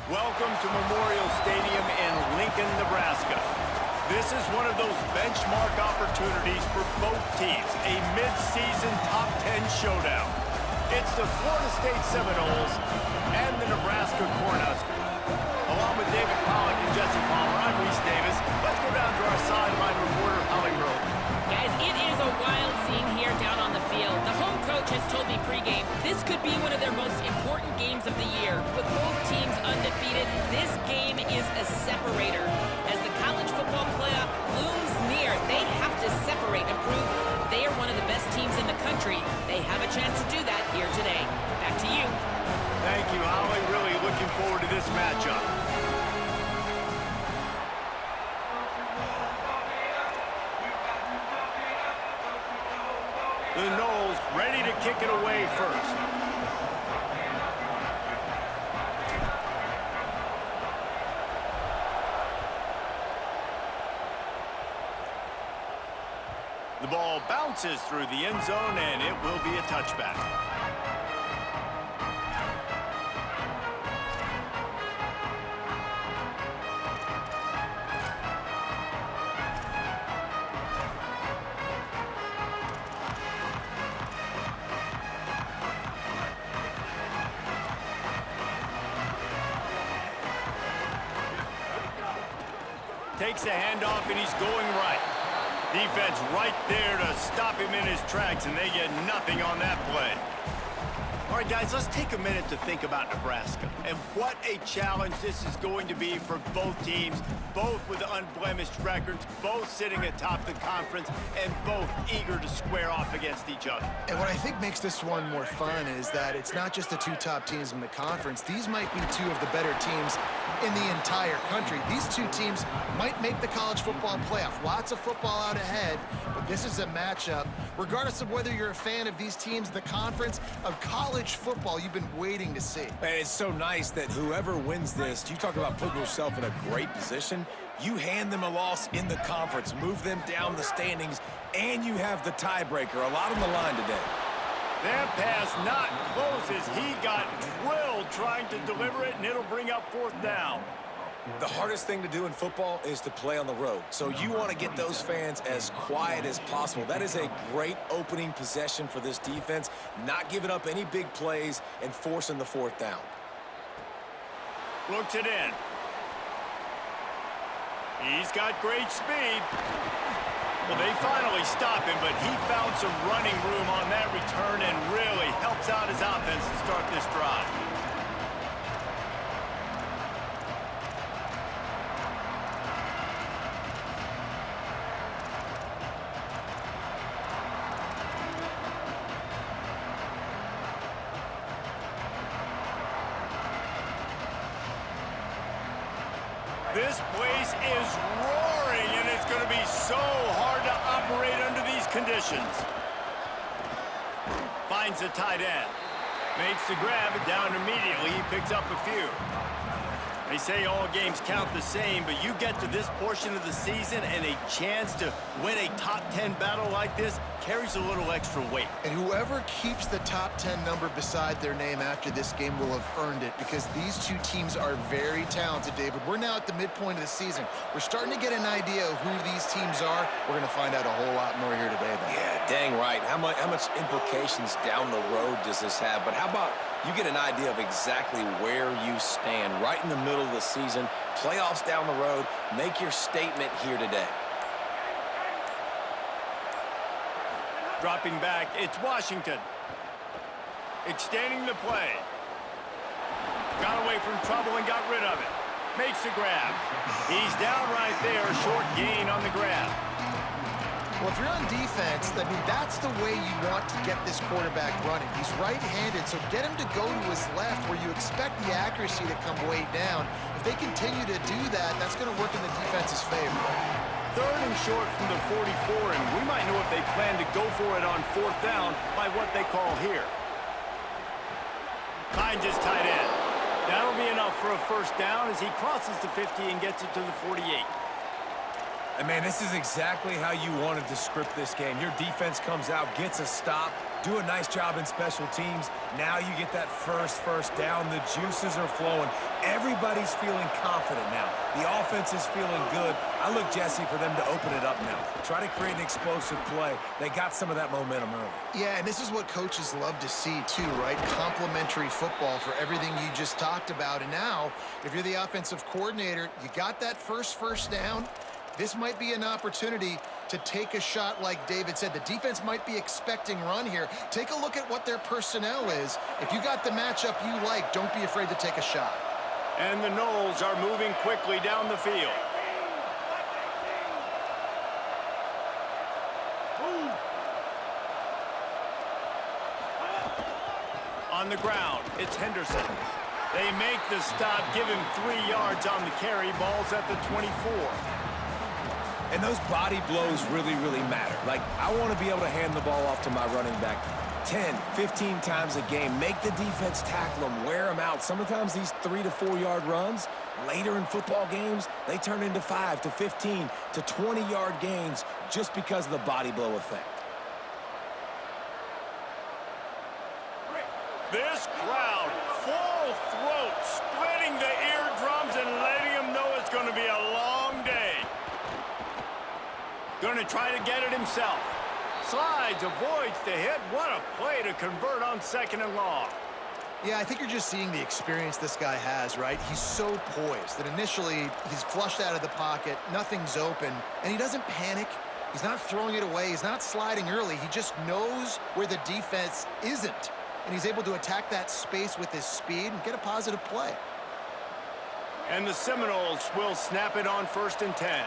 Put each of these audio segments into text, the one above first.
Welcome to Memorial Stadium in Lincoln, Nebraska. This is one of those benchmark opportunities for both teams, a mid-season top 10 showdown. It's the Florida State Seminoles and the Nebraska Cornhuskers. Along with David Pollack and Jesse Palmer, I'm Reese Davis. Let's go down to our sideline reporter, Holly Rowe. Guys, it is a wild scene here down on the field. The home coach has told me pregame this could be one of their most important games of the year. With both teams undefeated, this game is a separator. As the college football playoff looms near, they have to separate and prove they are one of the best teams in the country. They have a chance to do that here today. Back to you. Thank you, Holly. Really looking forward to this matchup. The Noles ready to kick it away first. The ball bounces through the end zone, and it will be a touchback. Takes the handoff, and he's going right. Defense right there to stop him in his tracks, and they get nothing on that play. All right, guys, let's take a minute to think about Nebraska and what a challenge this is going to be for both teams, both with unblemished records, both sitting atop the conference, and both eager to square off against each other. And what I think makes this one more fun is that it's not just the two top teams in the conference. These might be two of the better teams in the entire country. These two teams might make the college football playoff. Lots of football out ahead, but this is a matchup, regardless of whether you're a fan of these teams, the conference of college football you've been waiting to see. And it's so nice that whoever wins this, you talk about putting yourself in a great position, you hand them a loss in the conference, move them down the standings, and you have the tiebreaker. A lot on the line today. That pass not close as he got drilled trying to deliver it, and it'll bring up fourth down. The hardest thing to do in football is to play on the road. So you want to get those fans as quiet as possible. That is a great opening possession for this defense, not giving up any big plays and forcing the fourth down. Looks it in. He's got great speed. Well, they finally stop him, but he found some running room on that return and really helps out his offense to start this drive. This place is roaring, and it's going to be so hard to operate under these conditions. Finds the tight end. Makes the grab, and down immediately. He picks up a few. They say all games count the same, but you get to this portion of the season and a chance to win a top 10 battle like this carries a little extra weight. And whoever keeps the top 10 number beside their name after this game will have earned it, because these two teams are very talented, David. We're now at the midpoint of the season. We're starting to get an idea of who these teams are. We're going to find out a whole lot more here today, though. Yeah, dang right. How much implications down the road does this have? But how about you get an idea of exactly where you stand right in the middle of the season, playoffs down the road, make your statement here today. Dropping back, it's Washington. Extending the play. Got away from trouble and got rid of it. Makes the grab. He's down right there, short gain on the grab. Well, if you're on defense, I mean, that's the way you want to get this quarterback running. He's right-handed, so get him to go to his left where you expect the accuracy to come way down. If they continue to do that, that's going to work in the defense's favor. Third and short from the 44, and we might know if they plan to go for it on fourth down by what they call here. Finds his tight end. That'll be enough for a first down as he crosses the 50 and gets it to the 48. And, man, this is exactly how you wanted to script this game. Your defense comes out, gets a stop, do a nice job in special teams. Now you get that first down. The juices are flowing. Everybody's feeling confident now. The offense is feeling good. I look, Jesse, for them to open it up now. Try to create an explosive play. They got some of that momentum early. Yeah, and this is what coaches love to see too, right? Complementary football for everything you just talked about. And now, if you're the offensive coordinator, you got that first down. This might be an opportunity to take a shot like David said. The defense might be expecting run here. Take a look at what their personnel is. If you got the matchup you like, don't be afraid to take a shot. And the Knowles are moving quickly down the field. On the ground, it's Henderson. They make the stop, give him 3 yards on the carry. Ball's at the 24. And those body blows really matter. Like, I want to be able to hand the ball off to my running back 10, 15 times a game. Make the defense tackle them, wear them out. Sometimes these 3 to 4 yard runs, later in football games, they turn into 5 to 15 to 20 yard gains just because of the body blow effect. This crowd, full throat, splitting the eardrums and letting them know it's going to be a long day. Going to try to get it himself. Slides, avoids the hit. What a play to convert on 2nd and long. Yeah, I think you're just seeing the experience this guy has, right? He's so poised that initially he's flushed out of the pocket, nothing's open, and he doesn't panic. He's not throwing it away. He's not sliding early. He just knows where the defense isn't, and he's able to attack that space with his speed and get a positive play. And the Seminoles will snap it on 1st and 10.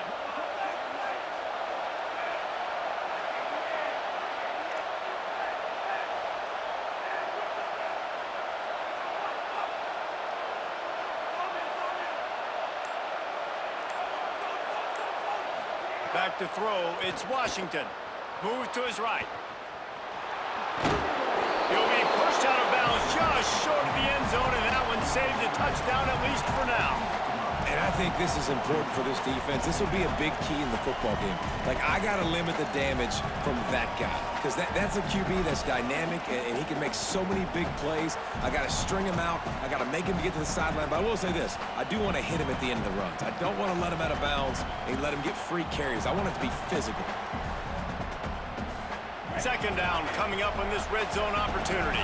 Back to throw, it's Washington. Moves to his right. He'll be pushed out of bounds just short of the end zone, and that one saved a touchdown at least for now. And I think this is important for this defense. This will be a big key in the football game. Like, I got to limit the damage from that guy because that's a QB that's dynamic, and he can make so many big plays. I got to string him out. I got to make him get to the sideline. But I will say this. I do want to hit him at the end of the runs. I don't want to let him out of bounds and let him get free carries. I want it to be physical. 2nd down coming up on this red zone opportunity.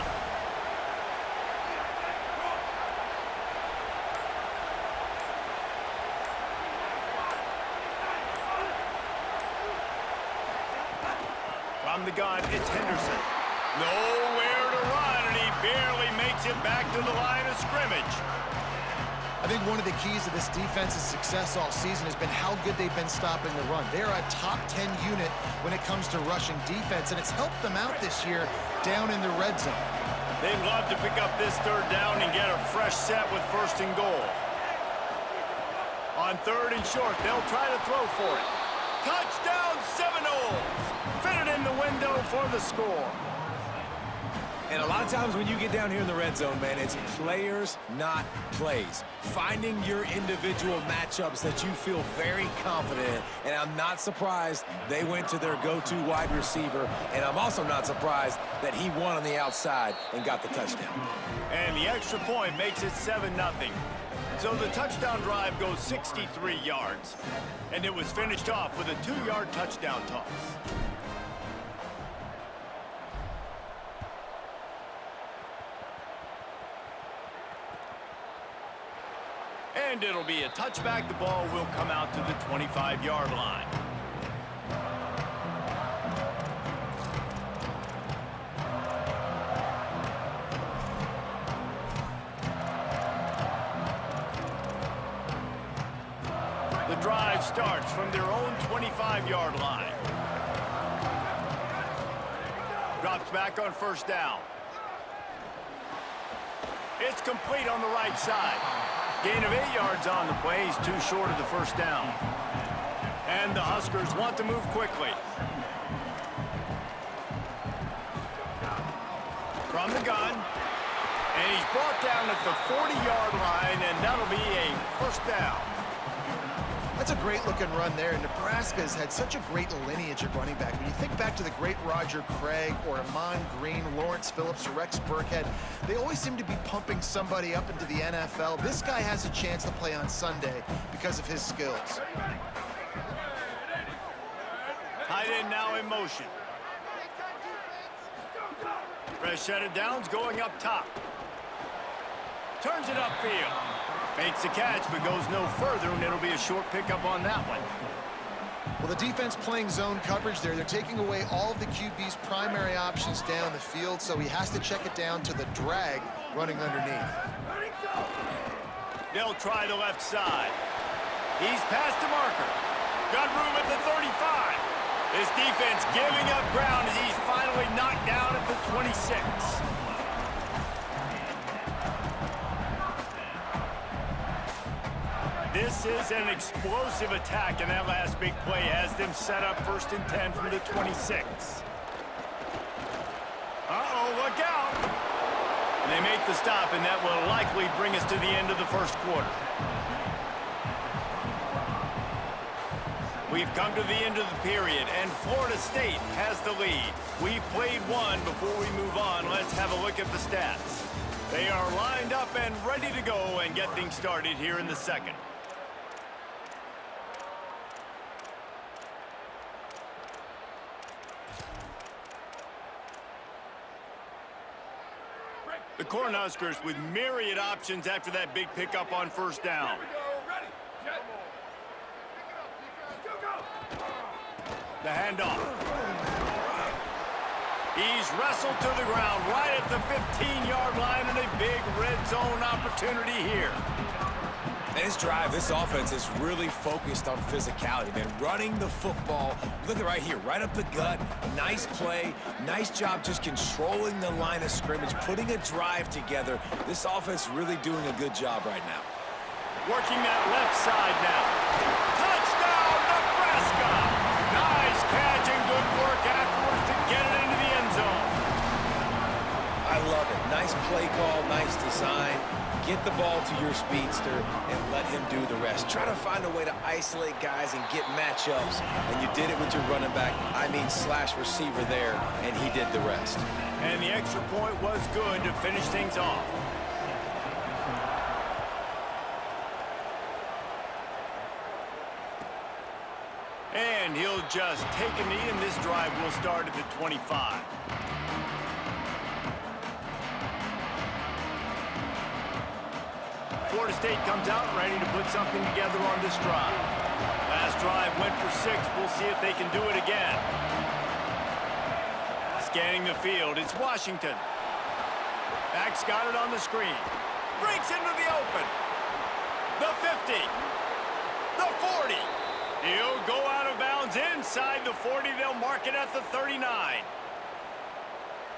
From the gun, it's Henderson. Nowhere to run, and he barely makes it back to the line of scrimmage. I think one of the keys to this defense's success all season has been how good they've been stopping the run. They're a top 10 unit when it comes to rushing defense, and it's helped them out this year down in the red zone. They'd love to pick up this 3rd down and get a fresh set with 1st and goal. On 3rd and short, they'll try to throw for it. Touchdown Seminoles! Fitted in the window for the score. And a lot of times when you get down here in the red zone, man, it's players, not plays. Finding your individual matchups that you feel very confident in. And I'm not surprised they went to their go-to wide receiver. And I'm also not surprised that he won on the outside and got the touchdown. And the extra point makes it 7-0. So the touchdown drive goes 63 yards. And it was finished off with a 2-yard touchdown toss. And it'll be a touchback. The ball will come out to the 25-yard line. The drive starts from their own 25-yard line. Drops back on 1st down. It's complete on the right side. Gain of 8 yards on the play. He's too short of the 1st down. And the Huskers want to move quickly. From the gun. And he's brought down at the 40-yard line, and that'll be a 1st down. That's a great-looking run there. Nebraska has had such a great lineage at running back. When you think back to the great Roger Craig or Amon Green, Lawrence Phillips, or Rex Burkhead, they always seem to be pumping somebody up into the NFL. This guy has a chance to play on Sunday because of his skills. Tight end now in motion. Fresh set of downs going up top. Turns it upfield. Makes the catch, but goes no further, and it'll be a short pickup on that one. Well, the defense playing zone coverage there. They're taking away all of the QB's primary options down the field, so he has to check it down to the drag running underneath. They'll try the left side. He's past the marker. Got room at the 35. This defense giving up ground as he's finally knocked down at the 26. This is an explosive attack, and that last big play has them set up 1st and 10 from the 26. Uh-oh, look out! And they make the stop, and that will likely bring us to the end of the first quarter. We've come to the end of the period, and Florida State has the lead. We've played one. Before we move on, let's have a look at the stats. They are lined up and ready to go and get things started here in the second. The Cornhuskers with myriad options after that big pickup on 1st down. The handoff. He's wrestled to the ground right at the 15-yard line, and a big red zone opportunity here. And this drive, this offense is really focused on physicality, man. Running the football, look at right here, right up the gut. Nice play, nice job just controlling the line of scrimmage, putting a drive together. This offense really doing a good job right now. Working that left side now. Touchdown, Nebraska! Nice catch and good work afterwards to get it into the end zone. I love it. Nice play call, nice design. Get the ball to your speedster and let him do the rest. Try to find a way to isolate guys and get matchups, and you did it with your running back, slash receiver there, and he did the rest. And the extra point was good to finish things off. And he'll just take a knee, and this drive will start at the 25. Florida State comes out ready to put something together on this drive. Last drive went for 6. We'll see if they can do it again. Scanning the field, it's Washington. Back's got it on the screen. Breaks into the open. The 50. The 40. He'll go out of bounds inside the 40. They'll mark it at the 39.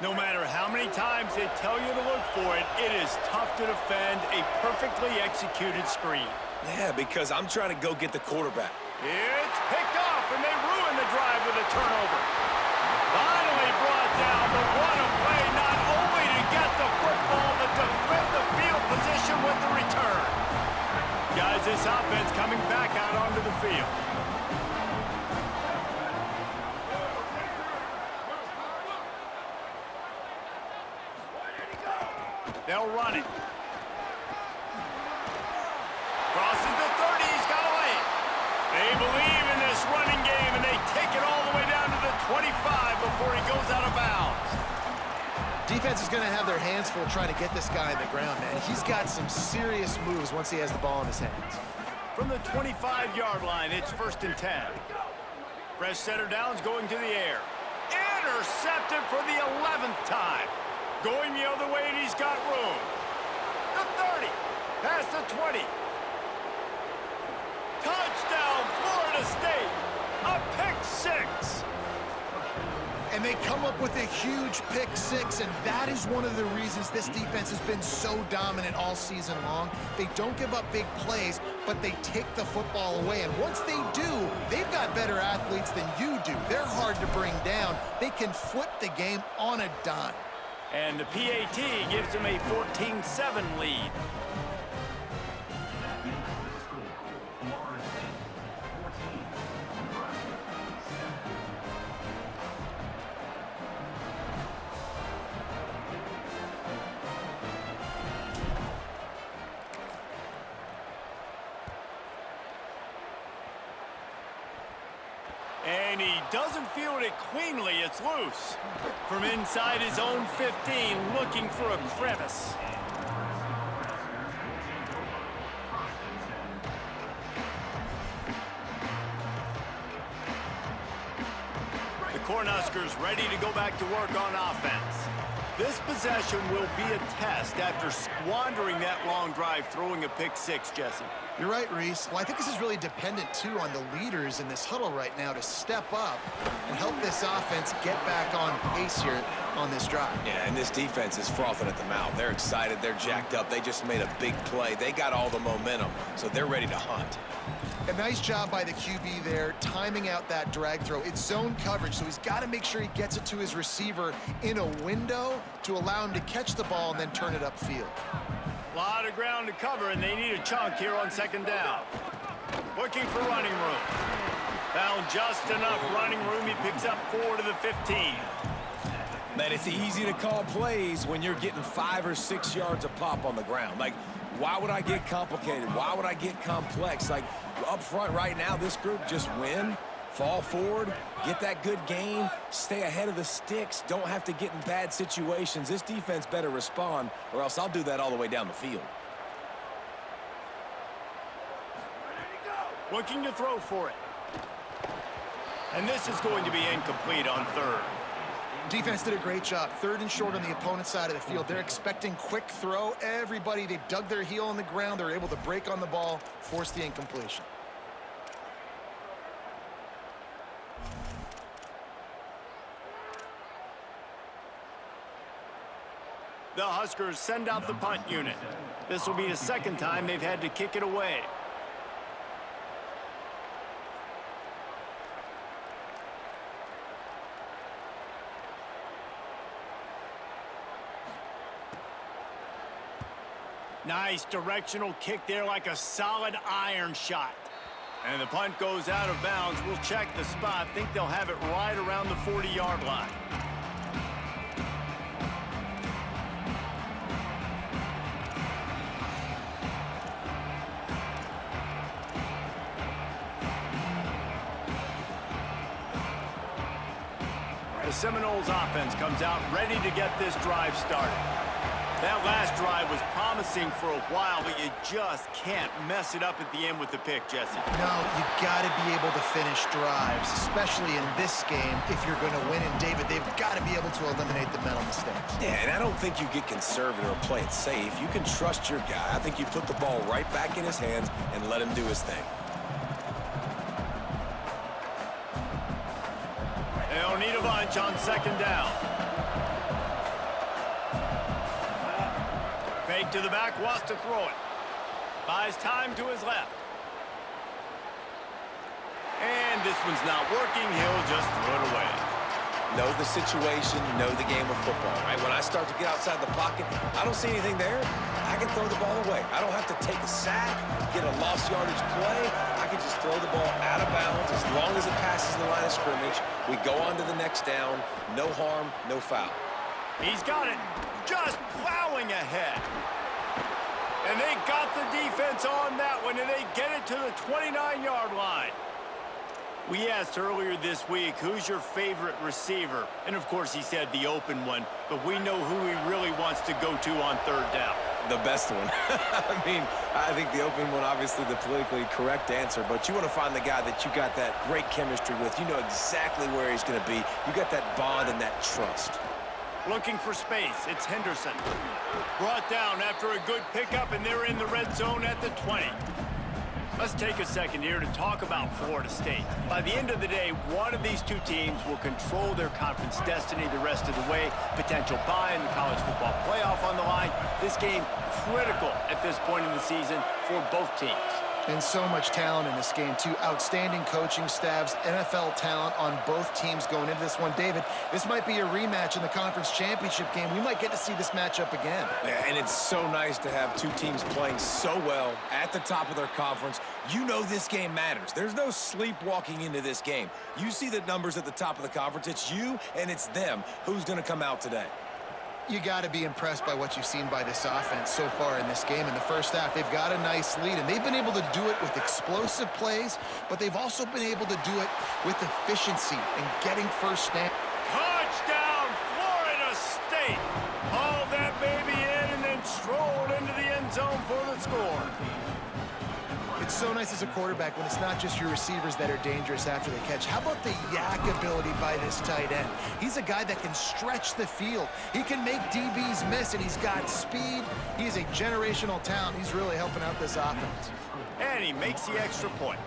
No matter how many times they tell you to look for it, it is tough to defend a perfectly executed screen. Yeah, because I'm trying to go get the quarterback. It's picked off, and they ruin the drive with a turnover. Finally brought down, but what a play, not only to get the football, but to flip the field position with the return. Guys, this offense coming back out onto the field. They'll run it. Crosses the 30. He's got a lane. They believe in this running game, and they take it all the way down to the 25 before he goes out of bounds. Defense is going to have their hands full trying to get this guy in the ground, man. He's got some serious moves once he has the ball in his hands. From the 25-yard line, it's 1st and 10. Fresh setter downs going to the air. Intercepted for the 11th time. Going the other way, and he's got room. The 30, past the 20. Touchdown, Florida State. A pick 6. And they come up with a huge pick 6, and that is one of the reasons this defense has been so dominant all season long. They don't give up big plays, but they take the football away. And once they do, they've got better athletes than you do. They're hard to bring down. They can flip the game on a dime. And the PAT gives them a 14-7 lead. And he doesn't field it cleanly. It's loose. From inside his own 15, looking for a crevice. The Cornhuskers ready to go back to work on offense. This possession will be a test after squandering that long drive, throwing a pick six, Jesse. You're right, Reese. Well, I think this is really dependent, too, on the leaders in this huddle right now to step up and help this offense get back on pace here on this drive. Yeah, and this defense is frothing at the mouth. They're excited. They're jacked up. They just made a big play. They got all the momentum, so they're ready to hunt. A nice job by the QB there, timing out that drag throw. It's zone coverage, so he's got to make sure he gets it to his receiver in a window to allow him to catch the ball and then turn it upfield. A lot of ground to cover, and they need a chunk here on second down. Looking for running room. Found just enough running room. He picks up 4 to the 15. Man, it's easy to call plays when you're getting 5 or 6 yards a pop on the ground. Like, why would I get complicated? Why would I get complex? Like, up front right now, this group just win, fall forward, get that good gain, stay ahead of the sticks, don't have to get in bad situations. This defense better respond, or else I'll do that all the way down the field. Looking to throw for it. And this is going to be incomplete on third. Defense did a great job. 3rd and short on the opponent's side of the field. They're expecting quick throw. Everybody, they dug their heel on the ground. They're able to break on the ball, force the incompletion. The Huskers send out the punt unit. This will be the second time they've had to kick it away. Nice directional kick there, like a solid iron shot. And the punt goes out of bounds. We'll check the spot. Think they'll have it right around the 40-yard line. The Seminoles offense comes out ready to get this drive started. That last drive was promising for a while, but you just can't mess it up at the end with the pick, Jesse. No, you got to be able to finish drives, especially in this game. If you're going to win, and David, they've got to be able to eliminate the mental mistakes. Yeah, and I don't think you get conservative or play it safe. You can trust your guy. I think you put the ball right back in his hands and let him do his thing. They'll need a bunch on second down. Fake to the back, wants to throw it. Buys time to his left. And this one's not working. He'll just throw it away. Know the situation, know the game of football, right? When I start to get outside the pocket, I don't see anything there. I can throw the ball away. I don't have to take a sack, get a lost yardage play. I can just throw the ball out of bounds as long as it passes the line of scrimmage. We go on to the next down. No harm, no foul. He's got it. Just plowing ahead. And they got the defense on that one, and they get it to the 29-yard line. We asked earlier this week, who's your favorite receiver? And, of course, he said the open one, but we know who he really wants to go to on third down. The best one. I mean, I think the open one, obviously the politically correct answer, but you want to find the guy that you got that great chemistry with. You know exactly where he's going to be. You got that bond and that trust. Looking for space. It's Henderson. Brought down after a good pickup, and they're in the red zone at the 20. Let's take a second here to talk about Florida State. By the end of the day, one of these two teams will control their conference destiny the rest of the way. Potential bye in the college football playoff on the line. This game critical at this point in the season for both teams. And so much talent in this game, too. Outstanding coaching staffs, NFL talent on both teams going into this one. David, this might be a rematch in the conference championship game. We might get to see this matchup again. Yeah, and it's so nice to have two teams playing so well at the top of their conference. You know this game matters. There's no sleepwalking into this game. You see the numbers at the top of the conference. It's you and it's them. Who's going to come out today? You got to be impressed by what you've seen by this offense so far in this game. In the first half, they've got a nice lead, and they've been able to do it with explosive plays, but they've also been able to do it with efficiency and getting first down. Touchdown, Florida State! Hauled that baby in and then strolled into the end zone for the score. It's so nice as a quarterback when it's not just your receivers that are dangerous after the catch. How about the yak ability by this tight end? He's a guy that can stretch the field. He can make DBs miss, and he's got speed. He is a generational talent. He's really helping out this offense. And he makes the extra point.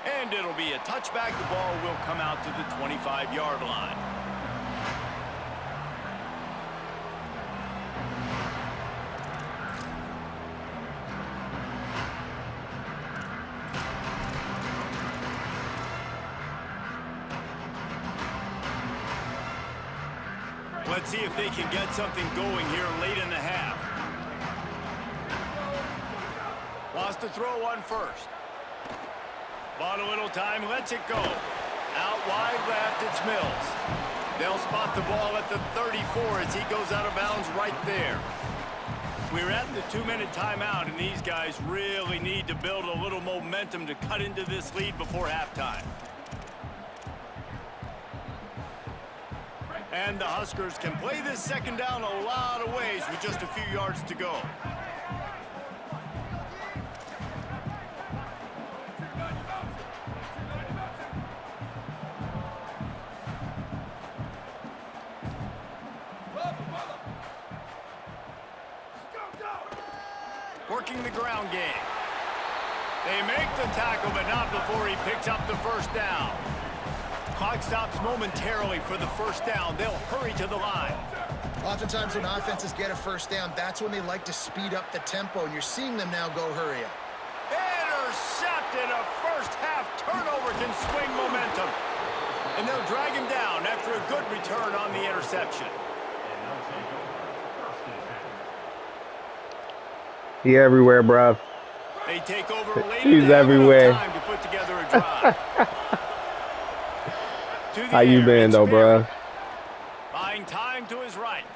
And it'll be a touchback. The ball will come out to the 25-yard line. Let's see if they can get something going here late in the half. Wants to throw one first. Bought a little time, lets it go. Out wide left, it's Mills. They'll spot the ball at the 34 as he goes out of bounds right there. We're at the 2-minute timeout, and these guys really need to build a little momentum to cut into this lead before halftime. And the Huskers can play this second down a lot of ways with just a few yards to go. Working the ground game. They make the tackle, but not before he picks up the first down. Clock stops momentarily for the first down. They'll hurry to the line. Oftentimes when offenses get a first down, that's when they like to speed up the tempo, and you're seeing them now go hurry up. Intercepted. A first-half turnover can swing momentum. And they'll drag him down after a good return on the interception. He everywhere, bro. They take over late. He's everywhere. Time to put together a drive. How you been, though, bro? Buying time to his right.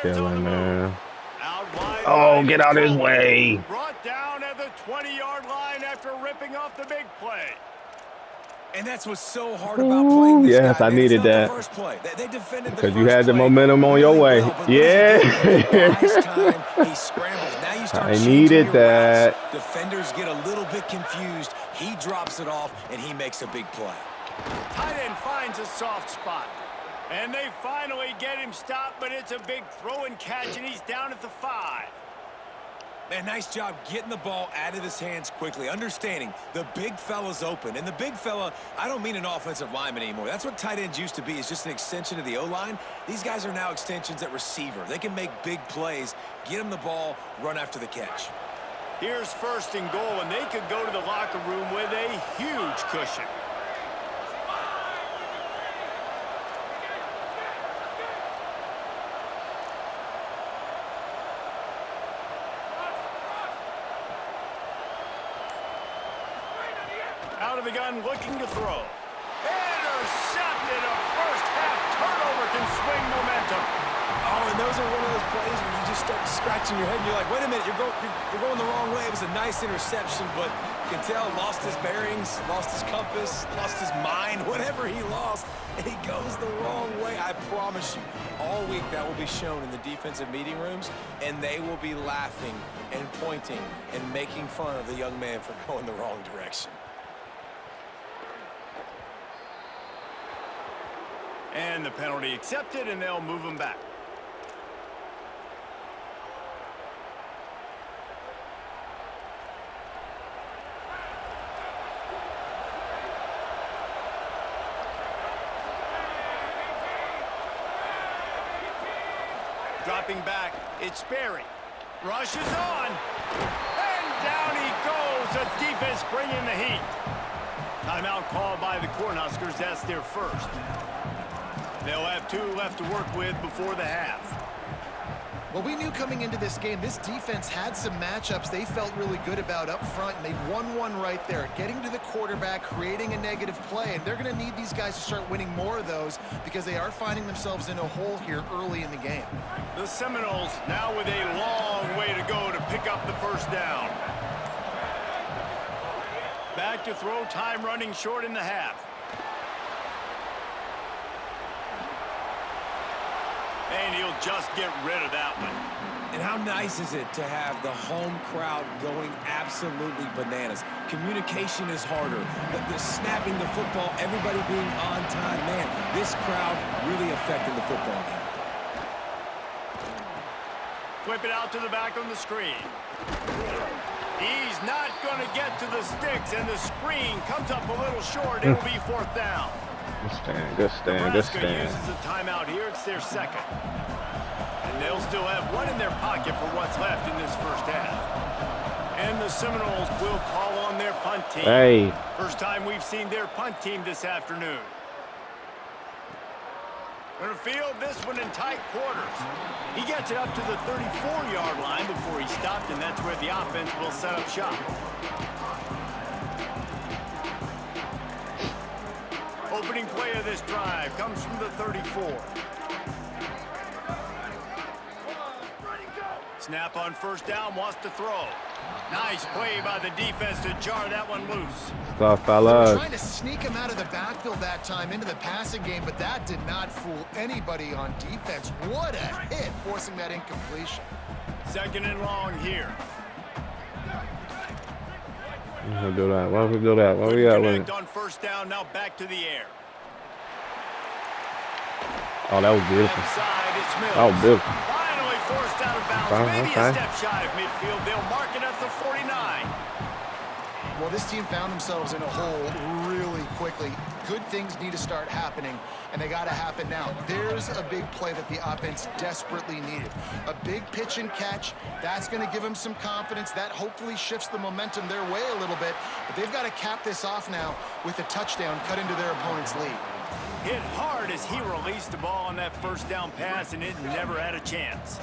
Chilling, man. Out wide. Oh, get out of his way. Brought down at the 20-yard line after ripping off the big play. And that's what's so hard about playing this yes, guy. I needed that. The first play. They defended the Because you first had the play momentum on your way. well, Yeah. He scrambles. Now you start I changing needed your that. routes. Defenders get a little bit confused. He drops it off, and he makes a big play. Tight end finds a soft spot. And they finally get him stopped, but it's a big throw and catch, and he's down at the 5. Man, nice job getting the ball out of his hands quickly, understanding the big fella's open. And the big fella, I don't mean an offensive lineman anymore. That's what tight ends used to be, is just an extension of the O-line. These guys are now extensions at receiver. They can make big plays, get him the ball, run after the catch. Here's first and goal, and they could go to the locker room with a huge cushion. Out of the gun, looking to throw. Intercepted. A first-half turnover can swing momentum. Oh, and those are one of those plays where you just start scratching your head and you're like, wait a minute, you're going the wrong way. It was a nice interception, but you can tell lost his bearings, lost his compass, lost his mind, whatever he lost, and he goes the wrong way. I promise you, all week that will be shown in the defensive meeting rooms, and they will be laughing and pointing and making fun of the young man for going the wrong direction. And the penalty accepted, and they'll move him back. Dropping back, it's Berry. Rushes on. And down he goes. The defense bringing the heat. Timeout called by the Cornhuskers. That's their first. They'll have 2 left to work with before the half. Well, we knew coming into this game, this defense had some matchups they felt really good about up front, and they won one right there, getting to the quarterback, creating a negative play, and they're going to need these guys to start winning more of those because they are finding themselves in a hole here early in the game. The Seminoles now with a long way to go to pick up the first down. Back to throw, time running short in the half. And he'll just get rid of that one. And how nice is it to have the home crowd going absolutely bananas? Communication is harder. The snapping the football, everybody being on time. Man, this crowd really affecting the football game. Flip it out to the back on the screen. He's not going to get to the sticks, and the screen comes up a little short. It'll be fourth down. Good stand, good stand, good Nebraska stand. uses a timeout here. It's their second. And they'll still have one in their pocket for what's left in this first half. And the Seminoles will call on their punt team. Hey. First time we've seen their punt team this afternoon. Gonna field this one in tight quarters. He gets it up to the 34-yard line before he stopped, and that's where the offense will set up shop. Opening play of this drive comes from the 34. Snap on first down, wants to throw. Nice play by the defense to jar that one loose. Stop, They were fellas. trying to sneak him out of the backfield that time into the passing game, but that did not fool anybody on defense. What a hit, forcing that incompletion. Second and long here. Why don't we do that? Why don't we do that? Why we got with Connect it? on first down, now back to the air. Oh, that was beautiful. Left side, it's Mills. That was beautiful. Finally forced out of bounds. Okay, Maybe okay. a step shy of midfield. They'll mark it at the 49. Well, this team found themselves in a hole really quickly. Good things need to start happening, and they got to happen now. There's a big play that the offense desperately needed. A big pitch and catch. That's going to give them some confidence. That hopefully shifts the momentum their way a little bit. But they've got to cap this off now with a touchdown cut into their opponent's lead. Hit hard as he released the ball on that first down pass, and it never had a chance.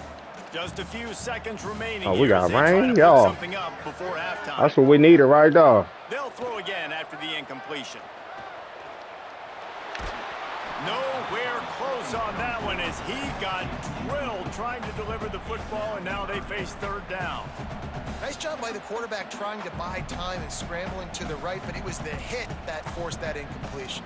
Just a few seconds remaining. Oh, we here got as they try rain, to pick y'all. something up before halftime. That's what we needed right there. They'll throw again after the incompletion. Nowhere close on that one as he got drilled trying to deliver the football, and now they face third down. Nice job by the quarterback trying to buy time and scrambling to the right, but it was the hit that forced that incompletion.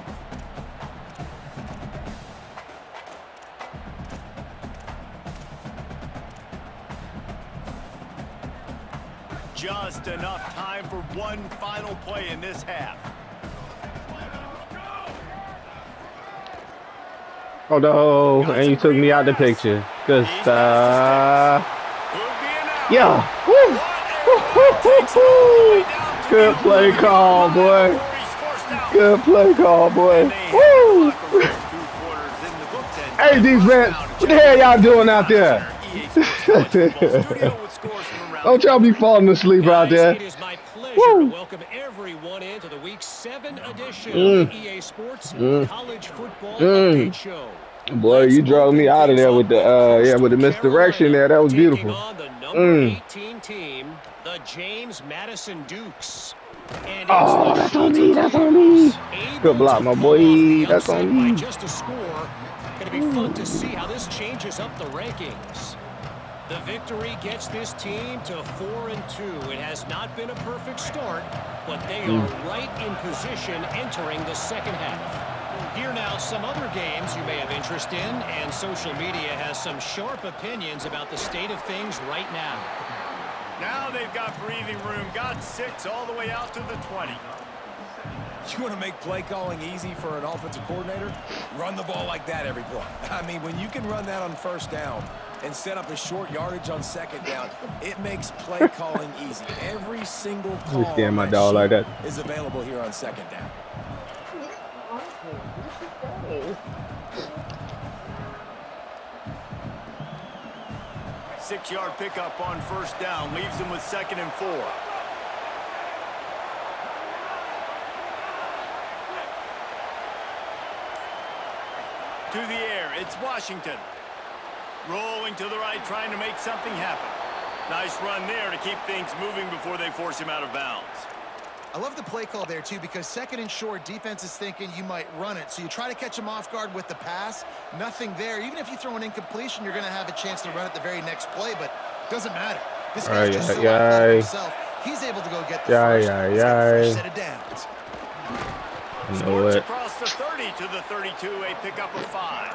Just enough time for one final play in this half. Oh no, and you took me out the picture. Good stuff. Yeah. Woo. Good play call, boy. Good play call, boy. Woo. Hey, defense, what the hell y'all doing out there? Don't y'all be falling asleep out there. It is my pleasure Woo. to welcome everyone into the Week 7 edition of EA Sports College Football Update Show. Boy, you drove me out of there with the with the misdirection there. That was beautiful. Taking on the number 18 team, the James Madison Dukes. And Oh, that's on me. That's on me. Good block, my boy. That's on me. Just a score. Going to be fun to see how this changes up the rankings. The victory gets this team to 4-2. It has not been a perfect start, but they are right in position entering the second half. Here now, some other games you may have interest in, and social media has some sharp opinions about the state of things right now. Now they've got breathing room, got 6 all the way out to the 20. You want to make play calling easy for an offensive coordinator? Run the ball like that every play. I mean, when you can run that on first down and set up a short yardage on second down, it makes play calling easy. Every single call Scan my on dog like that. is available here on second down. Six-yard pickup on first down leaves them with 2nd and 4. To the air, it's Washington. Rolling to the right, trying to make something happen. Nice run there to keep things moving before they force him out of bounds. I love the play call there, too, because second and short, defense is thinking you might run it. So you try to catch him off guard with the pass. Nothing there. Even if you throw an incompletion, you're going to have a chance to run it the very next play, but it doesn't matter. This guy's just so athletic himself. He's able to go get the first. He's got a fresh set of downs. Sports across the 30 to the 32, a pickup of 5.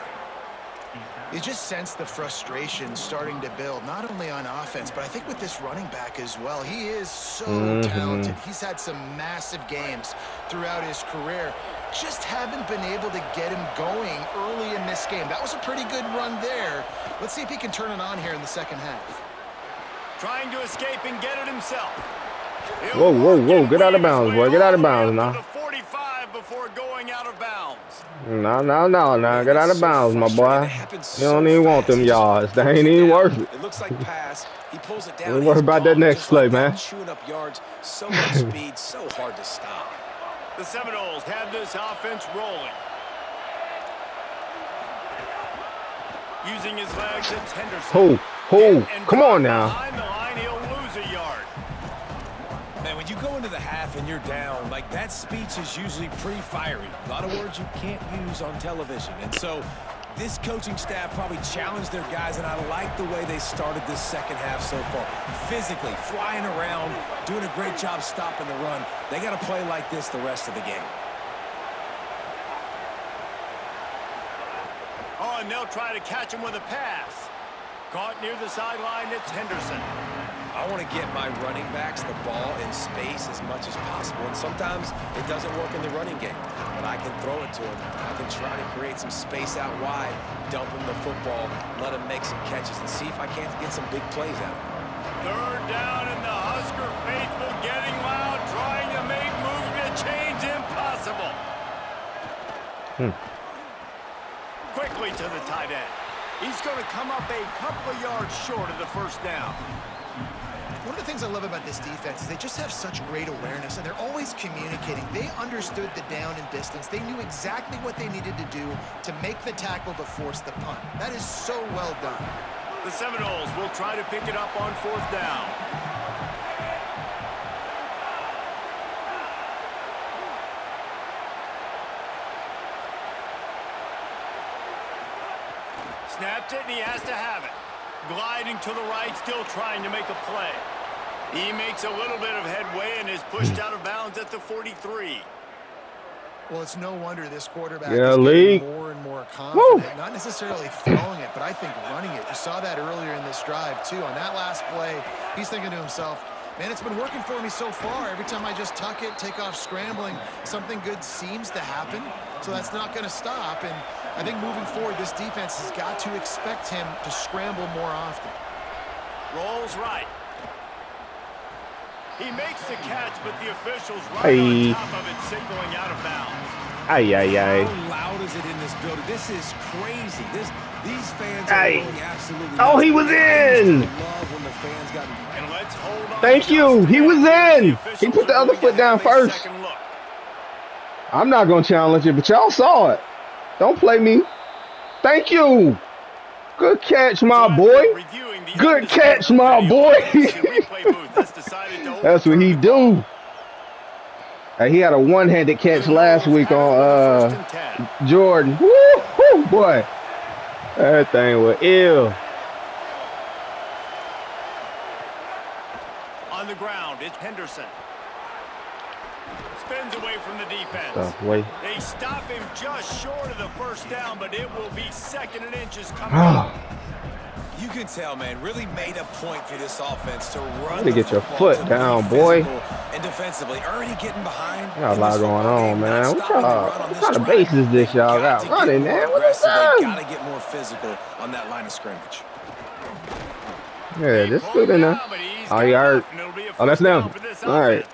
You just sense the frustration starting to build, not only on offense, but I think with this running back as well. He is so talented. He's had some massive games throughout his career. Just haven't been able to get him going early in this game. That was a pretty good run there. Let's see if he can turn it on here in the second half. Trying to escape and get it himself. Whoa, whoa, whoa. Get out of bounds, boy. Get out of bounds now. 45 before going out of bounds. No. Get out of bounds, my boy. You don't even want them yards. They ain't even worth it. It looks like pass. He pulls it down. Don't worry about that next play, man. Chewing up yards. So much speed. So hard to stop. The Seminoles have this offense rolling. Using his legs, it's Henderson. Come on now. Behind the line, he'll lose a yard. Man, when you go into the half and you're down, like that speech is usually pretty fiery. A lot of words you can't use on television. And so this coaching staff probably challenged their guys, and I like the way they started this second half so far. Physically, flying around, doing a great job stopping the run. They got to play like this the rest of the game. Oh, and they'll try to catch him with a pass. Caught near the sideline, it's Henderson. I want to get my running backs the ball in space as much as possible, and sometimes it doesn't work in the running game, but I can throw it to him. I can try to create some space out wide, dump him the football, let him make some catches, and see if I can't get some big plays out of him. Third down, and the Husker faithful getting loud, trying to make movement change impossible. Quickly to the tight end. He's going to come up a couple of yards short of the first down. One of the things I love about this defense is they just have such great awareness, and they're always communicating. They understood the down and distance. They knew exactly what they needed to do to make the tackle to force the punt. That is so well done. The Seminoles will try to pick it up on fourth down. Snaps it, and he has to have it. Gliding to the right, still trying to make a play. He makes a little bit of headway and is pushed out of bounds at the 43. Well, it's no wonder this quarterback is getting more and more confident. Woo. Not necessarily throwing it, but I think running it. You saw that earlier in this drive, too. On that last play, he's thinking to himself, man, it's been working for me so far. Every time I just tuck it, take off scrambling, something good seems to happen. So that's not going to stop. And I think moving forward, this defense has got to expect him to scramble more often. Rolls right. He makes the catch, but the officials right on top of it, signaling out of bounds. How loud is it in this building? This is crazy. These fans are really absolutely. Oh, he was in. And let's hold on. Thank you. He was in. He put the other foot down first. I'm not going to challenge it, but y'all saw it. Don't play me. Thank you. Good catch, my boy. Good catch, my boy. That's what he do. He had a one-handed catch last week on Jordan. Woo, boy. That thing was ill. On the ground, it's Henderson. Spins away from the defense. They stop him just short of the first down, but it will be second and inches coming up. You can tell, man, really made a point for this offense to run. To get your foot down, boy. And defensively, already getting behind. Got a lot going on, man. What kind of base is this y'all got running, man? What is that? Got to get more physical on that line of scrimmage. Yeah, just good in there. Oh, he hurt. Oh, that's them. All right.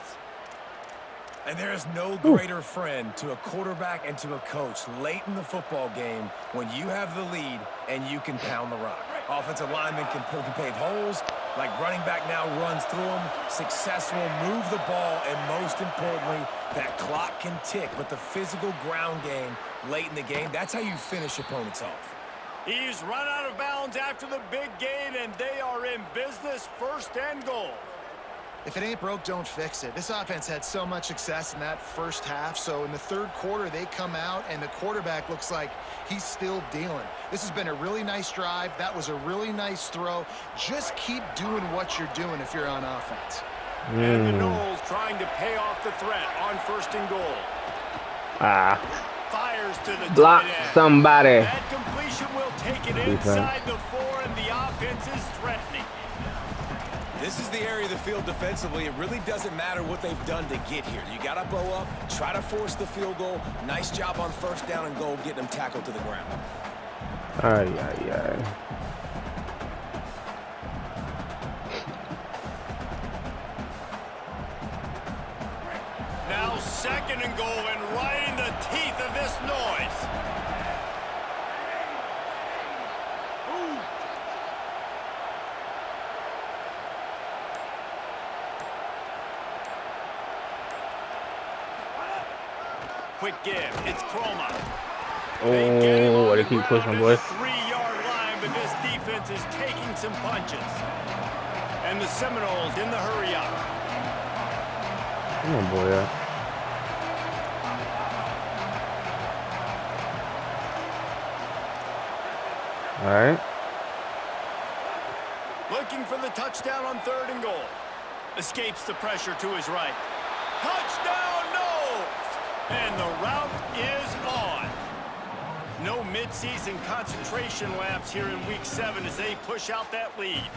And there is no greater friend to a quarterback and to a coach late in the football game when you have the lead and you can pound the rock. Offensive linemen can pave holes, like running back now runs through them, successful, move the ball, and most importantly, that clock can tick. But the physical ground game late in the game, that's how you finish opponents off. He's run out of bounds after the big gain, and they are in business, 1st and goal. If it ain't broke, don't fix it. This offense had so much success in that first half, so in the 3rd quarter, they come out, and the quarterback looks like he's still dealing. This has been a really nice drive. That was a really nice throw. Just keep doing what you're doing if you're on offense. And the Knowles trying to pay off the threat on 1st and goal. Fires to the Block somebody. That completion will take it inside the 4, and the offense is threatening. This is the area of the field defensively. It really doesn't matter what they've done to get here. You got to bow up, try to force the field goal. Nice job on 1st down and goal, getting them tackled to the ground. Now 2nd and goal, and right in the teeth of this noise. Quick give. It's Chroma. Oh, what they keep pushing, boy. 3-yard line, but this defense is taking some punches. And the Seminoles in the hurry up. Come on, boy. All right. Looking for the touchdown on 3rd and goal. Escapes the pressure to his right. Touchdown, Knowles! And the route is on. No midseason concentration laps here in Week 7 as they push out that lead.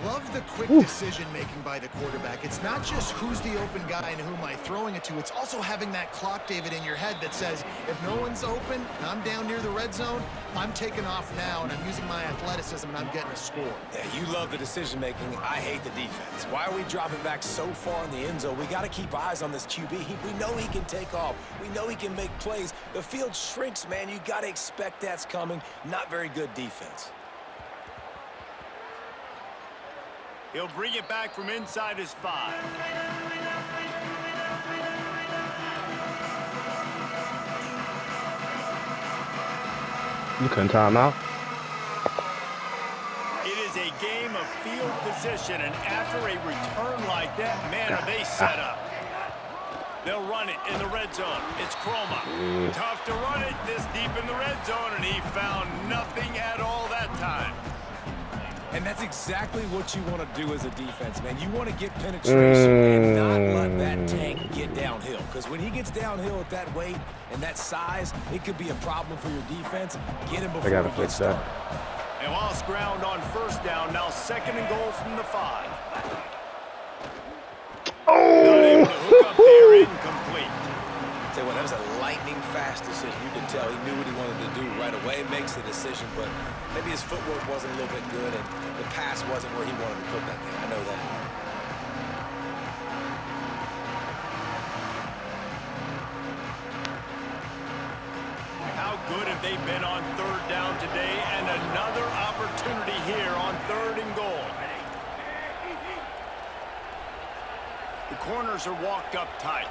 Love the quick decision-making by the quarterback. It's not just who's the open guy and who am I throwing it to. It's also having that clock, David, in your head that says, if no one's open and I'm down near the red zone, I'm taking off now and I'm using my athleticism and I'm getting a score. Yeah, you love the decision-making. I hate the defense. Why are we dropping back so far in the end zone? We got to keep eyes on this QB. We know he can take off. We know he can make plays. The field shrinks, man. You got to expect that's coming. Not very good defense. He'll bring it back from inside his 5. You couldn't time out. It is a game of field position, and after a return like that, man, are they set up. They'll run it in the red zone. It's Chroma. Tough to run it this deep in the red zone, and he found nothing at all that time. And that's exactly what you want to do as a defense, man. You want to get penetration and not let that tank get downhill. Because when he gets downhill at that weight and that size, it could be a problem for your defense. Get him before he gets started. And lost ground on 1st down. Now 2nd and goal from the 5. Not able to hook up there, incomplete. Tell you what, that was a lightning-fast decision. You can tell he knew what he wanted to do right away. Makes the decision, but maybe his footwork wasn't a little bit good, and the pass wasn't where he wanted to put that thing. I know that. How good have they been on 3rd down today? And another opportunity here on 3rd and goal. The corners are walked up tight.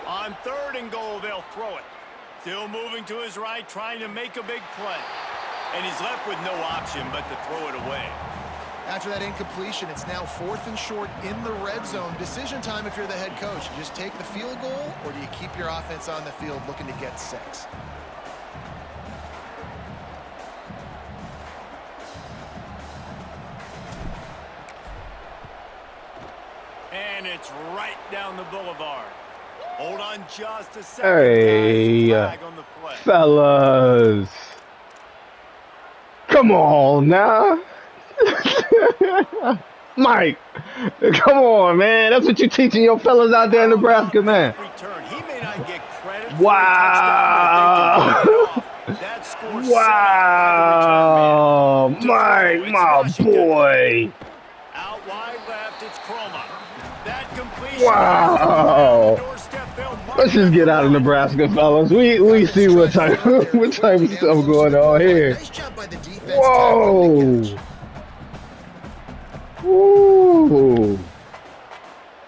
On 3rd and goal, they'll throw it. Still moving to his right, trying to make a big play. And he's left with no option but to throw it away. After that incompletion, it's now 4th and short in the red zone. Decision time if you're the head coach. You just take the field goal, or do you keep your offense on the field looking to get 6? And it's right down the boulevard. Hold on just a second. Hey, flag on the play. fellas. Come on now. Mike, come on, man. That's what you're teaching your fellas out there in Nebraska, man. He may not get credit for wow. Wow. Mike, my boy. Out wide left, it's Chroma. That completion. Wow. Let's just get out of Nebraska, fellas. We see what type of stuff going on here. Whoa. Ooh.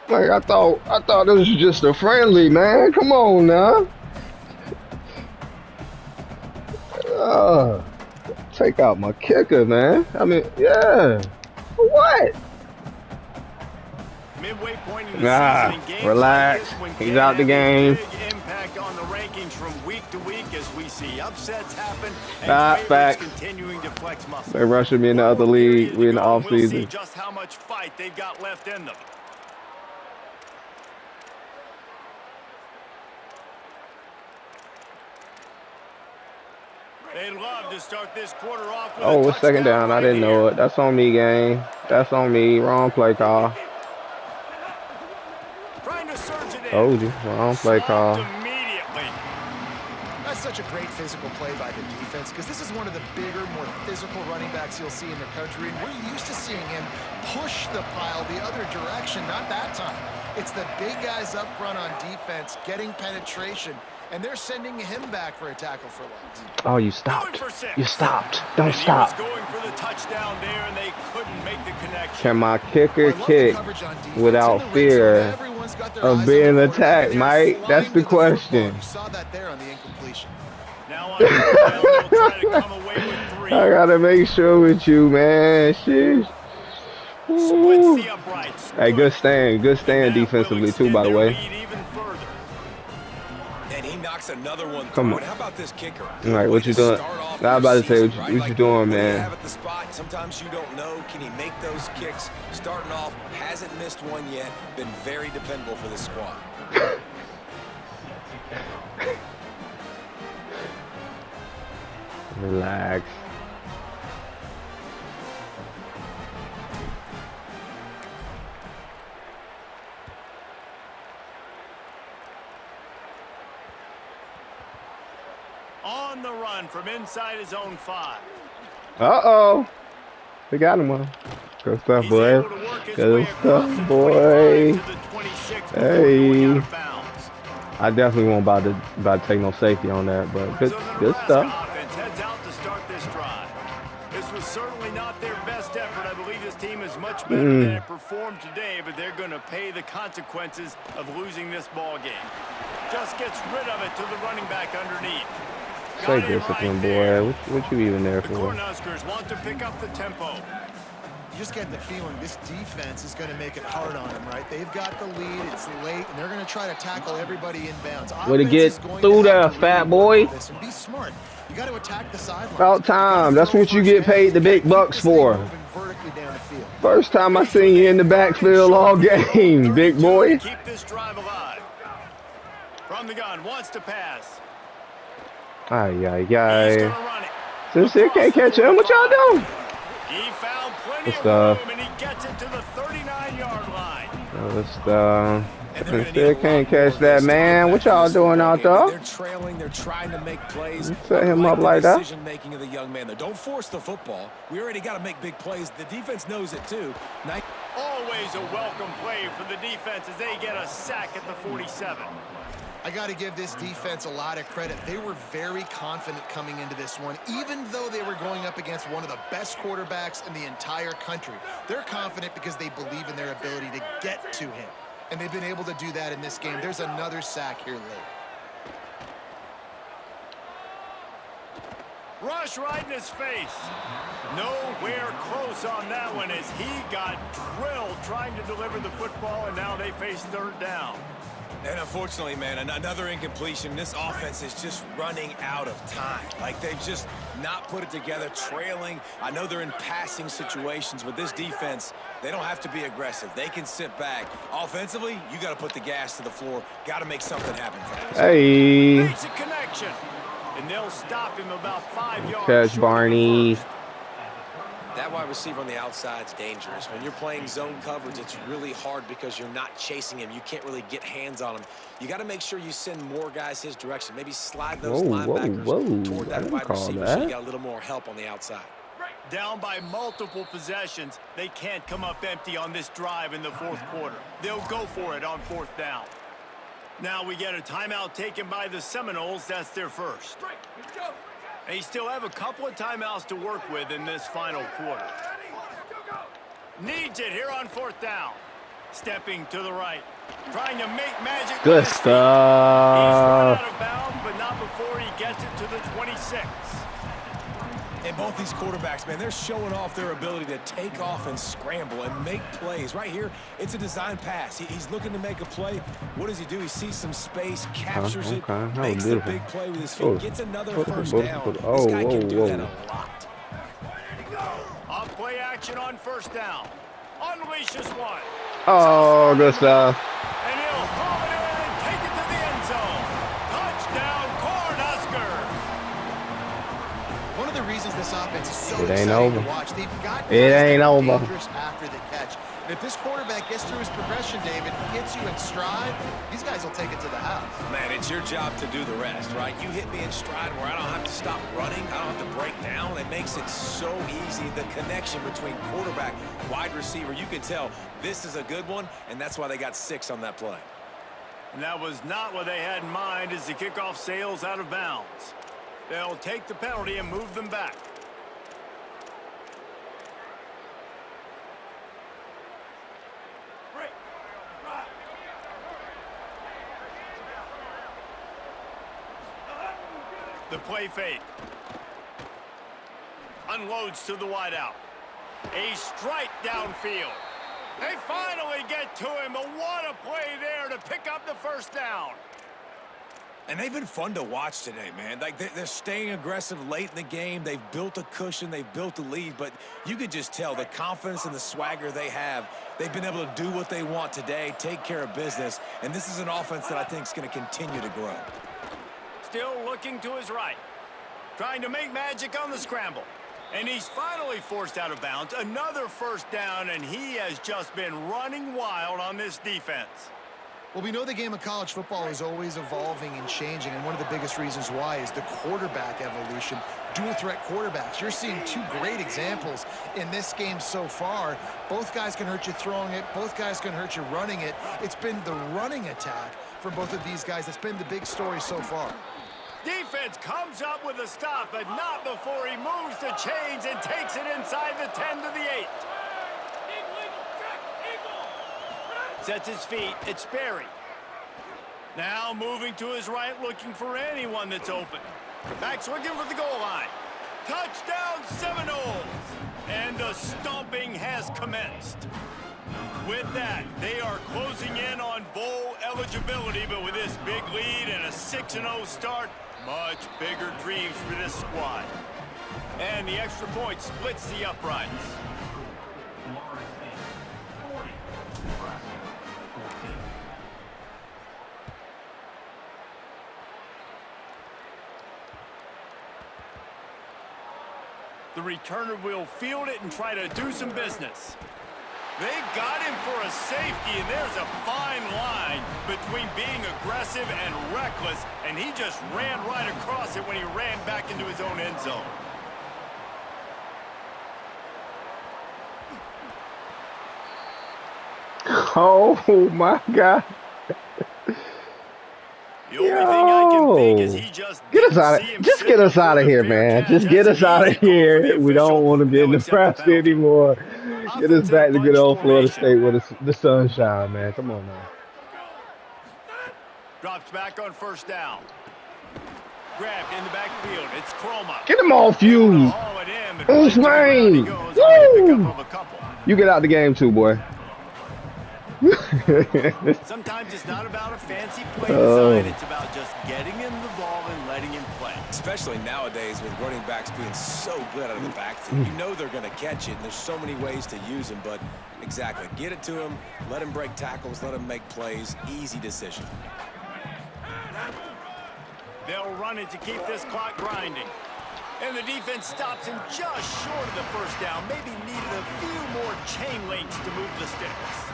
Like I thought this was just a friendly, man. Come on now. Take out my kicker, man. I mean, yeah. What? Midway point in the season, games relax. like this one He's can out the have a game. big impact on the rankings from week to week as we see upsets happen and favorites Facts. continuing to flex muscle. They're rushing me in the other league. We're in the off We'll see season. just how much fight they've got left in them. They'd love to start this quarter off with Oh, it's second down. I didn't know it. That's on me, gang. That's on me. Wrong play call. Trying to surge it in. Told you. Wrong play call. Immediately. That's such a great physical play by the defense because this is one of the bigger, more physical running backs you'll see in the country, and we're used to seeing him push the pile the other direction. Not that time. It's the big guys up front on defense getting penetration, and they're sending him back for a tackle for loss. Oh, you stopped. You stopped. Don't stop. He was going for the touchdown there, and they couldn't make the connection. Can my kicker kick without fear of being attacked, Mike? That's the question. You saw that there on the incompletion. Now on the ground, they'll try to come away with 3. I gotta make sure with you, man. Sheesh. Splits the uprights. Hey, good stand defensively too, by the way. And he knocks another one Come through. on. And how about this kicker? All right, what you doing? I was about to say, what you doing, When you man? have at the spot, sometimes you don't know. Can he make those kicks? Starting off, hasn't missed one yet. Been very dependable for this squad. Relax. On the run from inside his own 5. Uh-oh. We got him one. Good stuff, He's boy. able to work his way Good across the stuff, 25 boy. to the 26 before going out of bounds. I definitely won't about to take no safety on that, but good, So the good Nebraska stuff. offense heads out to start this drive. This was certainly not their best effort. I believe this team is much better than it performed today, but they're going to pay the consequences of losing this ball game. Just gets rid of it to the running back underneath. Stay disciplined, boy. What you even there The for? Cornhuskers want to pick up the tempo. You just get the feeling this defense is going to make it hard on them, right? They've got the lead, it's late, and they're going to try to tackle everybody inbounds. Way to get through there, fat boy. And be smart. You got to attack the sidelines. About time. That's what you get paid the big bucks for. First time I seen you in the backfield all game, big boy. Keep this drive alive. From the gun, wants to pass. Ay, ay, He's ay. gonna run it. Since they can't catch him, what y'all doing? He found plenty Good of stuff. room, and he gets it to the 39-yard line. Since they can't catch that, man. What y'all doing out there? They're trailing. They're trying to make plays. Set him up like that. Decision making of the young man. Don't force the football. We already got to make big plays. The defense knows it too. Always a welcome play for the defense as they get a sack at the 47. I got to give this defense a lot of credit. They were very confident coming into this one, even though they were going up against one of the best quarterbacks in the entire country. They're confident because they believe in their ability to get to him, and they've been able to do that in this game. There's another sack here late. Rush right in his face. Nowhere close on that one as he got drilled trying to deliver the football, and now they face third down. And unfortunately, man, another incompletion. This offense is just running out of time. Like, they've just not put it together, trailing. I know they're in passing situations, but this defense, they don't have to be aggressive. They can sit back. Offensively, you got to put the gas to the floor. Got to make something happen fast. Hey. Makes a connection, and they'll stop him about 5 yards. Catch, Barney. That wide receiver on the outside is dangerous. When you're playing zone coverage, it's really hard because you're not chasing him. You can't really get hands on him. You got to make sure you send more guys his direction. Maybe slide those linebackers toward that wide receiver so you got a little more help on the outside. Down by multiple possessions, they can't come up empty on this drive in the fourth quarter. They'll go for it on fourth down. Now we get a timeout taken by the Seminoles. That's their first. They still have a couple of timeouts to work with in this final quarter. Needs it here on 4th down. Stepping to the right. Trying to make magic. Good with his feet. He's run stuff. out of bounds, but not before he gets it to the 26. And both these quarterbacks, man, they're showing off their ability to take off and scramble and make plays. Right here, it's a design pass. He's looking to make a play. What does he do? He sees some space, captures it, makes the big play with his feet, gets another first down. This guy can do that a lot. Off play action on 1st down. Unleashes one. Oh, good stuff. And he'll haul it in and take it to the end zone. Touchdown, Cornhuskers. One of the reasons this offense is so It ain't exciting over. to watch, they've got It guys ain't that are over. dangerous after the catch. And if this quarterback gets through his progression, David, hits you in stride, these guys will take it to the house. Man, it's your job to do the rest, right? You hit me in stride where I don't have to stop running. I don't have to break down. It makes it so easy. The connection between quarterback, wide receiver, you can tell this is a good one, and that's why they got 6 on that play. And that was not what they had in mind as the kickoff sails out of bounds. They'll take the penalty and move them back. The play fake. Unloads to the wideout. A strike downfield. They finally get to him, but what a play there to pick up the 1st down. And they've been fun to watch today, man. Like, they're staying aggressive late in the game. They've built a cushion. They've built a lead. But you could just tell the confidence and the swagger they have. They've been able to do what they want today, take care of business. And this is an offense that I think is going to continue to grow. Still looking to his right. Trying to make magic on the scramble. And he's finally forced out of bounds. Another 1st down, and he has just been running wild on this defense. Well, we know the game of college football is always evolving and changing, and one of the biggest reasons why is the quarterback evolution. Dual threat quarterbacks. You're seeing 2 great examples in this game so far. Both guys can hurt you throwing it. Both guys can hurt you running it. It's been the running attack from both of these guys that's been the big story so far. Defense comes up with a stop, but not before he moves the chains and takes it inside the 10 to the 8. Sets his feet. It's Sperry. Now moving to his right, looking for anyone that's open. Back swinging for the goal line. Touchdown Seminoles! And the stomping has commenced. With that, they are closing in on bowl eligibility, but with this big lead and a 6-0 start, much bigger dreams for this squad. And the extra point splits the uprights. The returner will field it and try to do some business. They got him for a safety, and there's a fine line between being aggressive and reckless, and he just ran right across it when he ran back into his own end zone. Oh, my God. The only thing I can think is he just get us out of just get us out of here, man. Just get us out of here. We don't want to be in Nebraska anymore. Get us back to good old Florida State with the sunshine, man. Come on now. Drops back on 1st down. Grabbed in the backfield. It's Chroma. Get him off you. Usman. Woo! You get out the game too, boy. Sometimes it's not about a fancy play design. It's about just getting him the ball and letting him play. Especially nowadays with running backs being so good out of the backfield. You know they're going to catch it, and there's so many ways to use him. But exactly, get it to him, let him break tackles, let him make plays. Easy decision. They'll run it to keep this clock grinding. And the defense stops him just short of the 1st down. Maybe needed a few more chain links to move the sticks.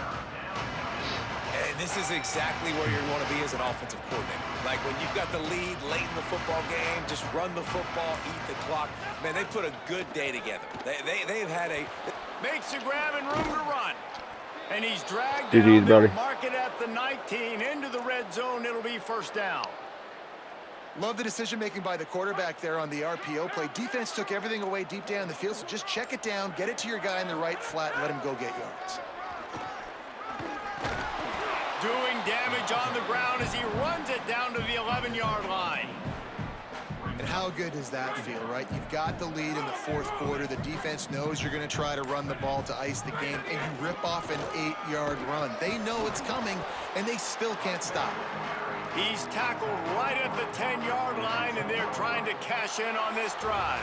And this is exactly where you want to be as an offensive coordinator. Like when you've got the lead late in the football game, just run the football, eat the clock. Man, they've put a good day together. They've had a... Makes the grab and room to run. And he's dragged GG's, down. buddy. Mark it at the 19. Into the red zone. It'll be 1st down. Love the decision-making by the quarterback there on the RPO play. Defense took everything away deep down the field, so just check it down, get it to your guy in the right flat, and let him go get yards. Doing damage on the ground as he runs it down to the 11-yard line. And how good does that feel, right? You've got the lead in the fourth quarter. The defense knows you're going to try to run the ball to ice the game, and you rip off an 8-yard run. They know it's coming, and they still can't stop it. He's tackled right at the 10-yard line, and they're trying to cash in on this drive.